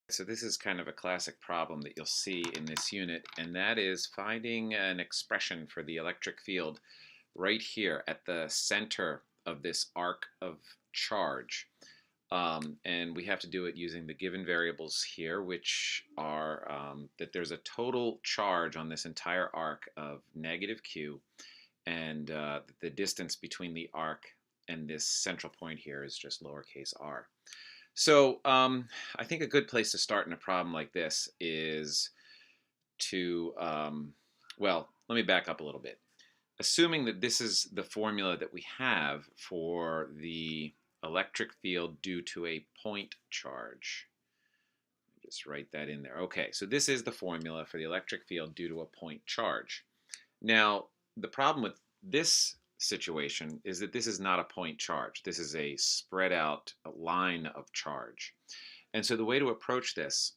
So this is kind of a classic problem that you'll see in this unit, and that is finding an expression for the electric field right here at the center of this arc of charge. And we have to do it using the given variables here, which are that there's a total charge on this entire arc of negative q, and the distance between the arc and this central point here is just lowercase r. So I think a good place to start in a problem like this is to, well, let me back up a little bit. Assuming that this is the formula that we have for the electric field due to a point charge. Just write that in there. Okay, so this is the formula for the electric field due to a point charge. Now, the problem with this situation is that this is not a point charge. This is a spread out line of charge. And so the way to approach this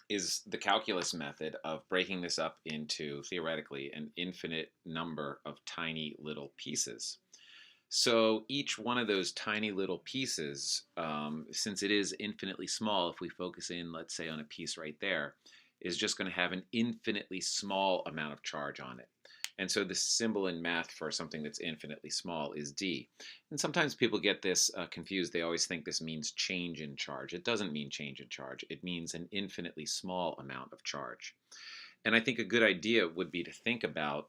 is the calculus method of breaking this up into, theoretically, an infinite number of tiny little pieces. So each one of those tiny little pieces, since it is infinitely small, if we focus in, let's say, on a piece right there, is just going to have an infinitely small amount of charge on it. And so the symbol in math for something that's infinitely small is d. And sometimes people get this confused. They always think this means change in charge. It doesn't mean change in charge. It means an infinitely small amount of charge. And I think a good idea would be to think about,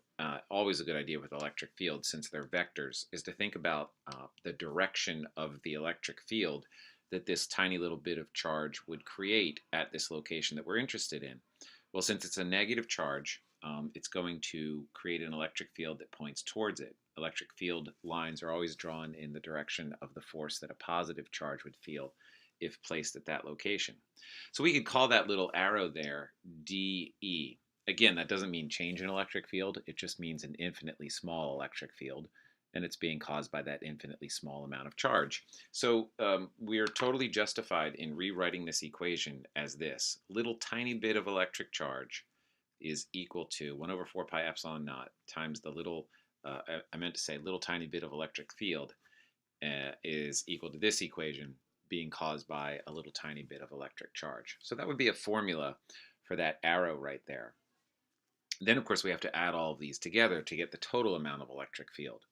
always a good idea with electric fields since they're vectors, is to think about the direction of the electric field that this tiny little bit of charge would create at this location that we're interested in. Well, since it's a negative charge, it's going to create an electric field that points towards it. Electric field lines are always drawn in the direction of the force that a positive charge would feel if placed at that location. So we could call that little arrow there dE. Again, that doesn't mean change in electric field. It just means an infinitely small electric field, and it's being caused by that infinitely small amount of charge. So we are totally justified in rewriting this equation as this. Little tiny bit of electric charge is equal to 1 over 4 pi epsilon naught times the little, I meant to say little tiny bit of electric field is equal to this equation being caused by a little tiny bit of electric charge. So that would be a formula for that arrow right there. Then, of course, we have to add all of these together to get the total amount of electric field.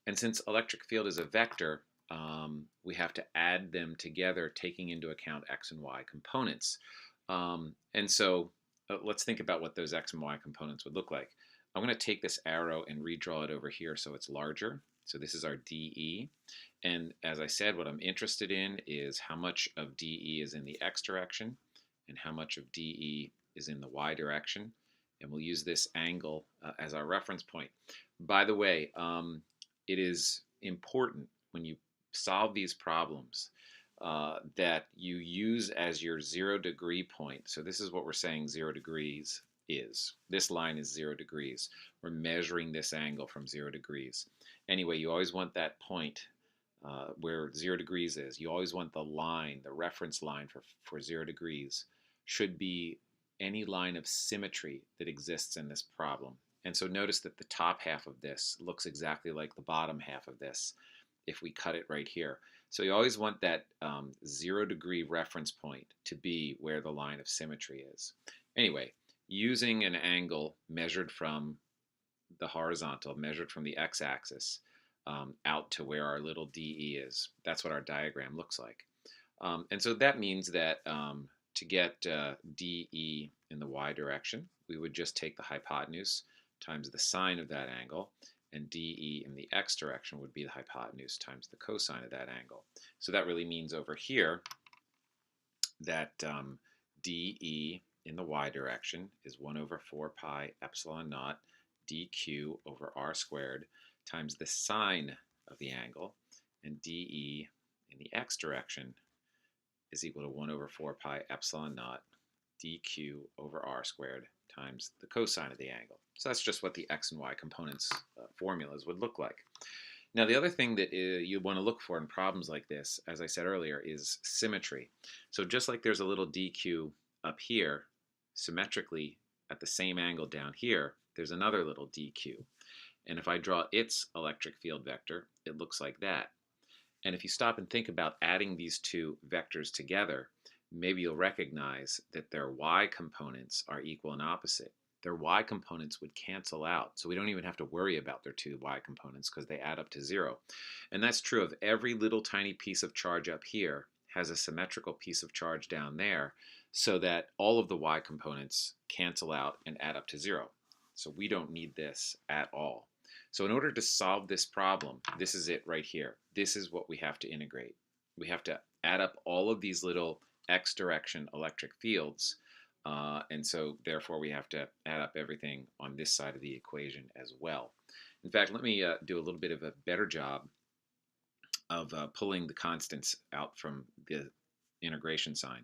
And since electric field is a vector, we have to add them together, taking into account x and y components. And so let's think about what those x and y components would look like. I'm going to take this arrow and redraw it over here so it's larger. So this is our dE. And as I said, what I'm interested in is how much of dE is in the x direction and how much of dE is in the y direction. And we'll use this angle as our reference point. By the way, it is important when you solve these problems that you use as your 0-degree point. So this is what we're saying 0 degrees is. This line is 0 degrees. We're measuring this angle from 0 degrees. Anyway, you always want that point where 0 degrees is. You always want the line, the reference line for 0 degrees should be any line of symmetry that exists in this problem. And so notice that the top half of this looks exactly like the bottom half of this if we cut it right here. So you always want that 0-degree reference point to be where the line of symmetry is. Anyway, using an angle measured from the horizontal, measured from the x-axis out to where our little dE is, that's what our diagram looks like. And so that means that to get dE in the y direction, we would just take the hypotenuse times the sine of that angle, and dE in the x direction would be the hypotenuse times the cosine of that angle. So that really means over here that dE in the y direction is 1 over 4 pi epsilon naught dq over r squared times the sine of the angle, and dE in the x direction is equal to 1 over 4 pi epsilon naught dq over r squared times the cosine of the angle. So that's just what the x and y components formulas would look like. Now the other thing that you want to look for in problems like this, as I said earlier, is symmetry. So just like there's a little dq up here, symmetrically at the same angle down here, there's another little dq. And if I draw its electric field vector, it looks like that. And if you stop and think about adding these two vectors together, maybe you'll recognize that their y components are equal and opposite. Their y components would cancel out, so we don't even have to worry about their two y components because they add up to 0. And that's true of every little tiny piece of charge up here has a symmetrical piece of charge down there, so that all of the y components cancel out and add up to 0. So we don't need this at all. So in order to solve this problem, this is it right here. This is what we have to integrate. We have to add up all of these little x direction electric fields, and so therefore we have to add up everything on this side of the equation as well. In fact, let me do a little bit of a better job of pulling the constants out from the integration sign.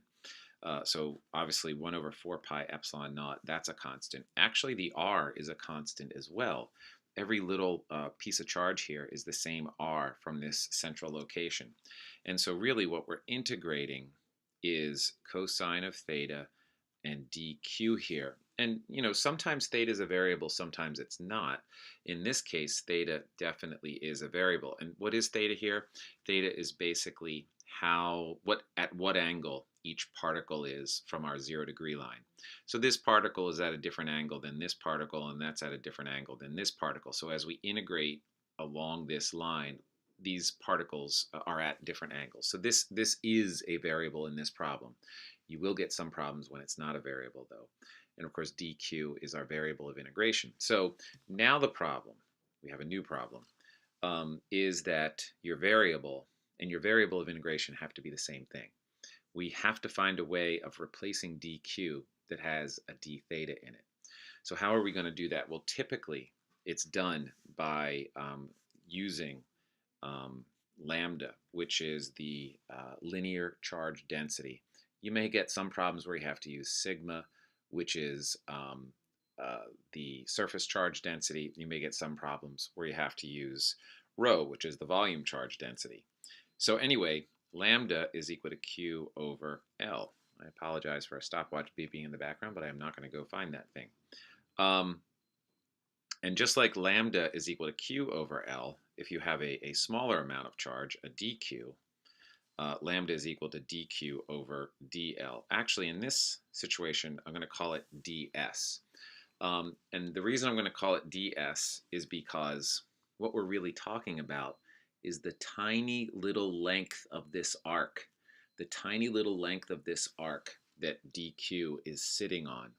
So obviously 1 over 4 pi epsilon naught, that's a constant. Actually, the r is a constant as well. Every little piece of charge here is the same r from this central location. And so really what we're integrating is cosine of theta and dq here. And sometimes theta is a variable, sometimes it's not. In this case, theta definitely is a variable. And what is theta here? Theta is basically at what angle each particle is from our 0-degree line. So this particle is at a different angle than this particle, and that's at a different angle than this particle. So as we integrate along this line, these particles are at different angles. So this is a variable in this problem. You will get some problems when it's not a variable, though. And of course, dq is our variable of integration. So now the problem, we have a new problem, is that your variable and your variable of integration have to be the same thing. We have to find a way of replacing dq that has a d theta in it. So how are we going to do that? Well, typically it's done by using lambda, which is the linear charge density. You may get some problems where you have to use sigma, which is the surface charge density. You may get some problems where you have to use rho, which is the volume charge density. So anyway, lambda is equal to q over L. I apologize for a stopwatch beeping in the background, but I'm not going to go find that thing. And just like lambda is equal to q over L, if you have a smaller amount of charge, a dq, lambda is equal to dq over dl. Actually, in this situation, I'm going to call it ds. And the reason I'm going to call it ds is because what we're really talking about is the tiny little length of this arc, the tiny little length of this arc that dq is sitting on.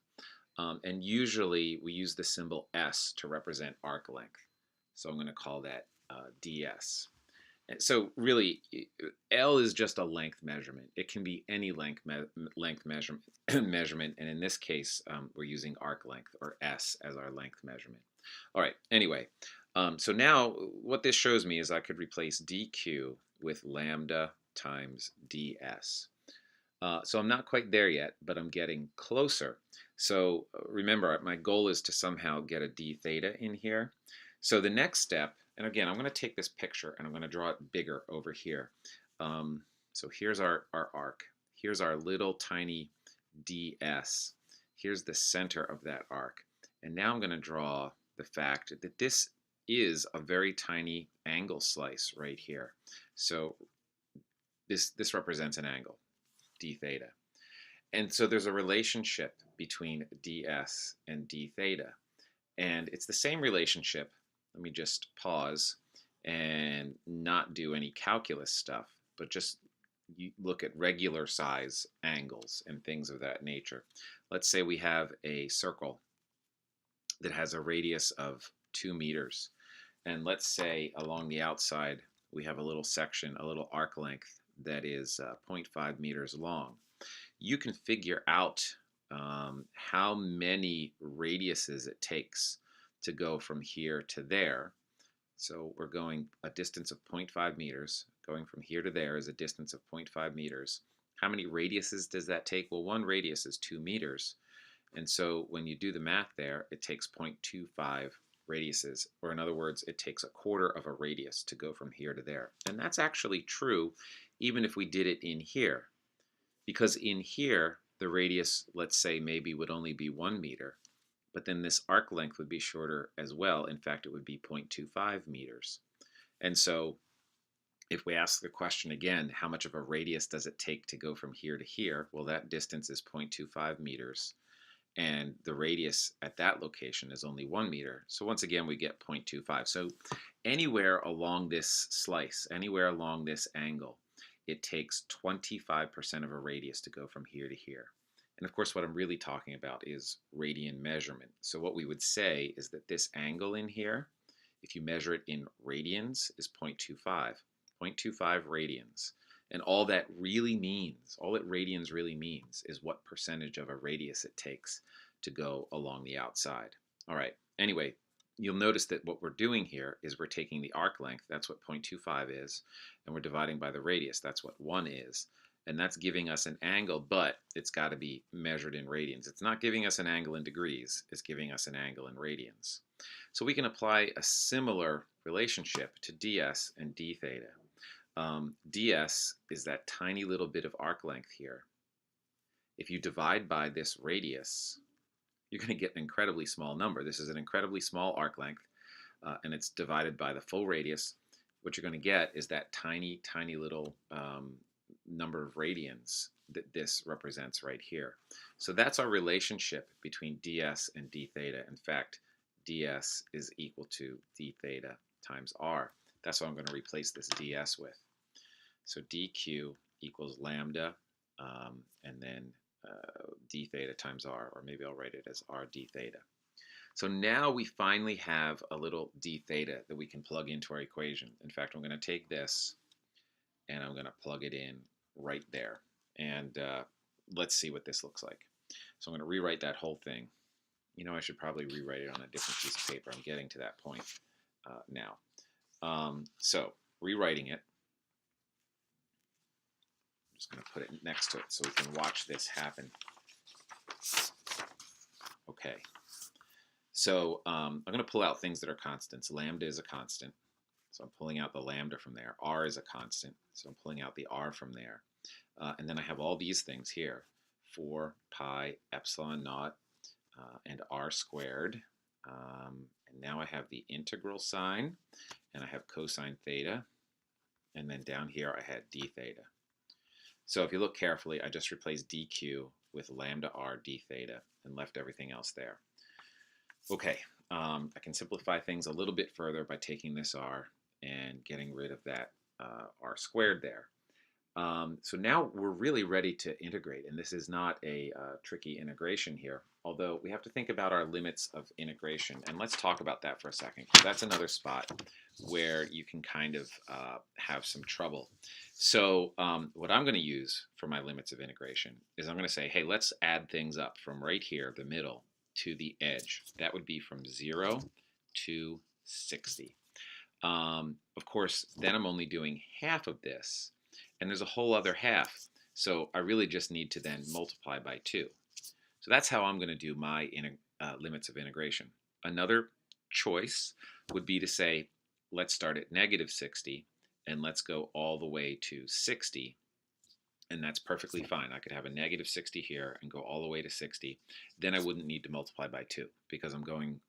And usually we use the symbol s to represent arc length. So I'm going to call that ds. And so really, L is just a length measurement. It can be any length measurement, and in this case, we're using arc length, or S, as our length measurement. All right, anyway, so now what this shows me is I could replace dq with lambda times ds. So I'm not quite there yet, but I'm getting closer. So remember, my goal is to somehow get a d theta in here. So the next step, and again, I'm going to take this picture and I'm going to draw it bigger over here. So here's our arc. Here's our little tiny ds. Here's the center of that arc. And now I'm going to draw the fact that this is a very tiny angle slice right here. So this represents an angle, d theta. And so there's a relationship between ds and d theta. And it's the same relationship. Let me just pause and not do any calculus stuff, but just look at regular size angles and things of that nature. Let's say we have a circle that has a radius of 2 meters. And let's say along the outside we have a little section, a little arc length that is 0.5 meters long. You can figure out how many radiuses it takes to go from here to there. So we're going a distance of 0.5 meters. Going from here to there is a distance of 0.5 meters. How many radiuses does that take? Well, one radius is 2 meters. And so when you do the math there, it takes 0.25 radiuses, or in other words, it takes a quarter of a radius to go from here to there. And that's actually true even if we did it in here. Because in here, the radius, let's say, maybe would only be 1 meter, but then this arc length would be shorter as well. In fact, it would be 0.25 meters. And so If we ask the question again, how much of a radius does it take to go from here to here? Well, that distance is 0.25 meters, and the radius at that location is only 1 meter. So once again, we get 0.25. So anywhere along this slice, anywhere along this angle, it takes 25% of a radius to go from here to here. And of course, what I'm really talking about is radian measurement. So what we would say is that this angle in here, if you measure it in radians, is 0.25. 0.25 radians. And all that really means, all that radians really means, is what percentage of a radius it takes to go along the outside. All right, anyway, you'll notice that what we're doing here is we're taking the arc length, that's what 0.25 is, and we're dividing by the radius, that's what 1 is. And that's giving us an angle, but it's got to be measured in radians. It's not giving us an angle in degrees, it's giving us an angle in radians. So we can apply a similar relationship to ds and d theta. ds is that tiny little bit of arc length here. If you divide by this radius, you're going to get an incredibly small number. This is an incredibly small arc length, and it's divided by the full radius. What you're going to get is that tiny, tiny little number of radians that this represents right here. So that's our relationship between ds and d theta. In fact, ds is equal to d theta times r. That's what I'm going to replace this ds with. So dq equals lambda, and then d theta times r, or maybe I'll write it as r d theta. So now we finally have a little d theta that we can plug into our equation. In fact, I'm going to take this and I'm going to plug it in right there. And let's see what this looks like. So I'm going to rewrite that whole thing. You know, I should probably rewrite it on a different piece of paper. I'm getting to that point now. So rewriting it, I'm just going to put it next to it so we can watch this happen. Okay. So I'm going to pull out things that are constants. Lambda is a constant, so I'm pulling out the lambda from there. R is a constant, so I'm pulling out the r from there. And then I have all these things here, 4 pi epsilon naught and r squared. And now I have the integral sign, and I have cosine theta. And then down here I had d theta. So if you look carefully, I just replaced dq with lambda r d theta and left everything else there. Okay, I can simplify things a little bit further by taking this r and getting rid of that r squared there. So now we're really ready to integrate, and this is not a tricky integration here, although we have to think about our limits of integration, and let's talk about that for a second, because that's another spot where you can kind of have some trouble. So what I'm going to use for my limits of integration is I'm going to say, hey, let's add things up from right here, the middle, to the edge. That would be from 0 to 60. Of course, then I'm only doing half of this, and there's a whole other half. So I really just need to then multiply by 2. So that's how I'm going to do my limits of integration. Another choice would be to say, let's start at negative 60, and let's go all the way to 60. And that's perfectly fine. I could have a negative 60 here and go all the way to 60. Then I wouldn't need to multiply by 2 because I'm going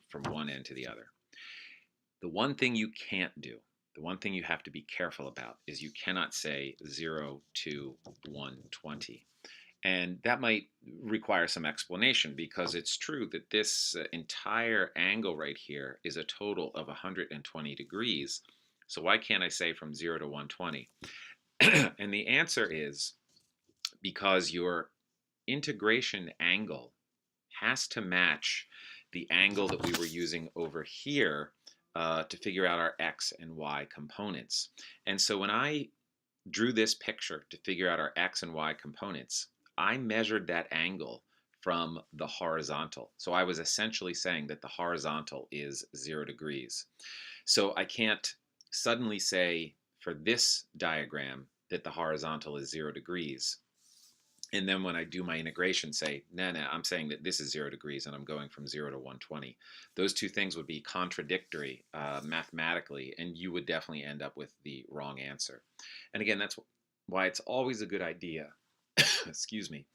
from one end to the other. The one thing you can't do, the one thing you have to be careful about, is you cannot say 0 to 120. And that might require some explanation, because it's true that this entire angle right here is a total of 120 degrees. So why can't I say from 0 to 120? And the answer is because your integration angle has to match the angle that we were using over here to figure out our x and y components. And so when I drew this picture to figure out our x and y components, I measured that angle from the horizontal. So I was essentially saying that the horizontal is 0 degrees. So I can't suddenly say for this diagram that the horizontal is 0 degrees. And then when I do my integration, say, no, I'm saying that this is 0 degrees and I'm going from 0 to 120. Those two things would be contradictory mathematically, and you would definitely end up with the wrong answer. And again, that's why it's always a good idea, excuse me,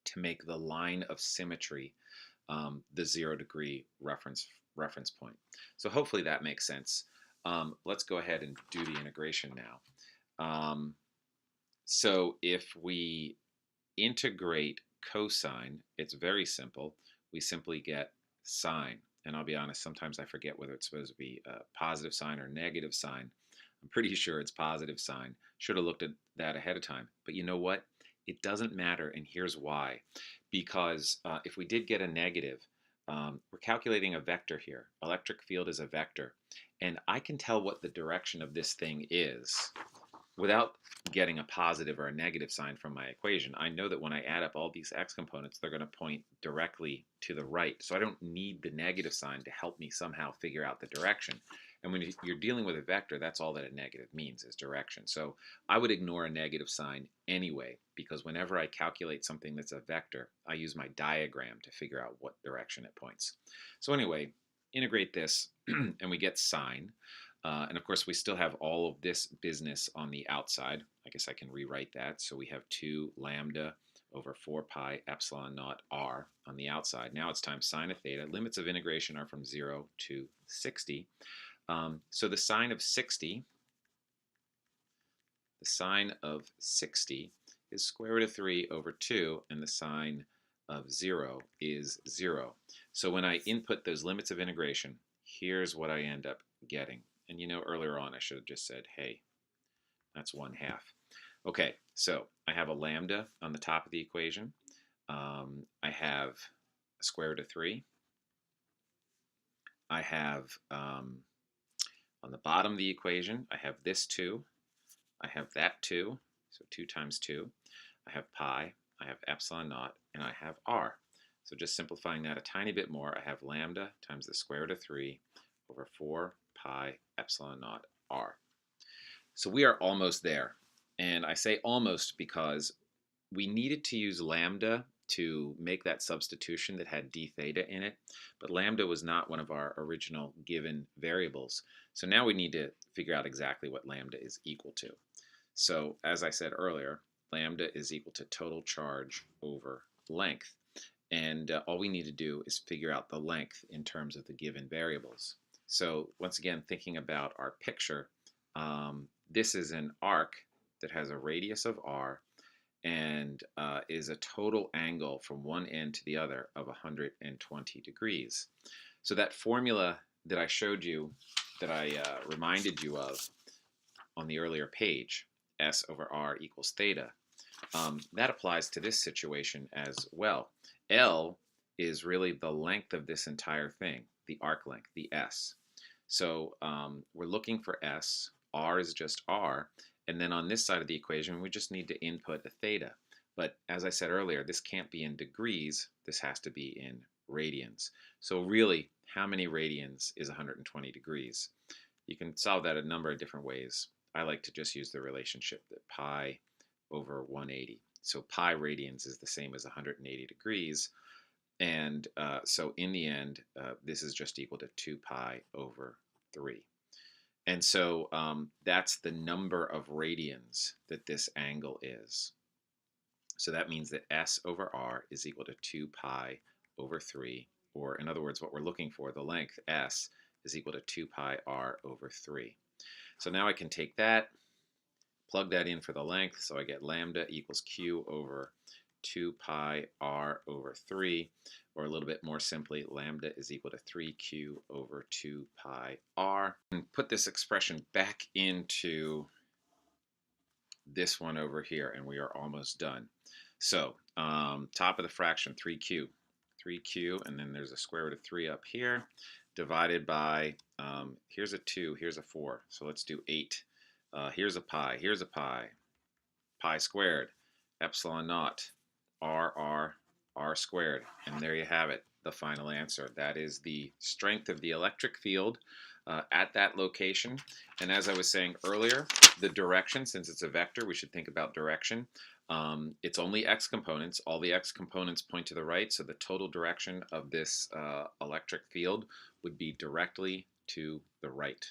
to make the line of symmetry the 0 degree reference point. So hopefully that makes sense. Let's go ahead and do the integration now. So if we integrate cosine, it's very simple. We simply get sine. And I'll be honest, sometimes I forget whether it's supposed to be a positive sign or negative sign. I'm pretty sure it's positive sine. Should have looked at that ahead of time. But you know what? It doesn't matter, and here's why. Because if we did get a negative, we're calculating a vector here. Electric field is a vector. And I can tell what the direction of this thing is without getting a positive or a negative sign from my equation. I know that when I add up all these x components, they're going to point directly to the right. So I don't need the negative sign to help me somehow figure out the direction. And when you're dealing with a vector, that's all that a negative means, is direction. So I would ignore a negative sign anyway, because whenever I calculate something that's a vector, I use my diagram to figure out what direction it points. So anyway, integrate this, and we get sine. And of course, we still have all of this business on the outside. I guess I can rewrite that. So we have 2 lambda over 4 pi epsilon naught r on the outside. Now it's times sine of theta. Limits of integration are from 0 to 60. So the sine of 60 is square root of 3 over 2, and the sine of 0 is 0. So when I input those limits of integration, here's what I end up getting. And you know, earlier on I should have just said, hey, that's 1/2. Okay, so I have a lambda on the top of the equation. I have a square root of 3. I have, on the bottom of the equation, I have this 2. I have that 2, so 2 times 2. I have pi, I have epsilon naught, and I have r. So just simplifying that a tiny bit more, I have lambda times the square root of 3 over 4 pi epsilon naught r. So we are almost there. And I say almost because we needed to use lambda to make that substitution that had d theta in it, but lambda was not one of our original given variables. So now we need to figure out exactly what lambda is equal to. So as I said earlier, lambda is equal to total charge over length. And all we need to do is figure out the length in terms of the given variables. So once again, thinking about our picture, this is an arc that has a radius of r and is a total angle from one end to the other of 120 degrees. So that formula that I showed you, that I reminded you of on the earlier page, S over R equals theta, that applies to this situation as well. L is really the length of this entire thing, the arc length, the S. So we're looking for S, R is just R, and then on this side of the equation we just need to input a theta. But as I said earlier, this can't be in degrees, this has to be in radians. So really, how many radians is 120 degrees? You can solve that a number of different ways. I like to just use the relationship that pi over 180. So pi radians is the same as 180 degrees. And so in the end, this is just equal to 2 pi over 3. And so that's the number of radians that this angle is. So that means that S over R is equal to 2 pi over 3. Or in other words, what we're looking for, the length S, is equal to 2 pi R over 3. So now I can take that, plug that in for the length, so I get lambda equals Q over 2 pi R over 3, or a little bit more simply, lambda is equal to 3Q over 2 pi R. And put this expression back into this one over here, and we are almost done. So top of the fraction, 3Q, and then there's a square root of 3 up here, divided by, here's a 2, here's a 4, so let's do 8. Here's a pi, pi squared, epsilon naught, r squared, and there you have it, the final answer. That is the strength of the electric field at that location. And as I was saying earlier, the direction, since it's a vector, we should think about direction. It's only x components. All the x components point to the right, so the total direction of this electric field would be directly to the right.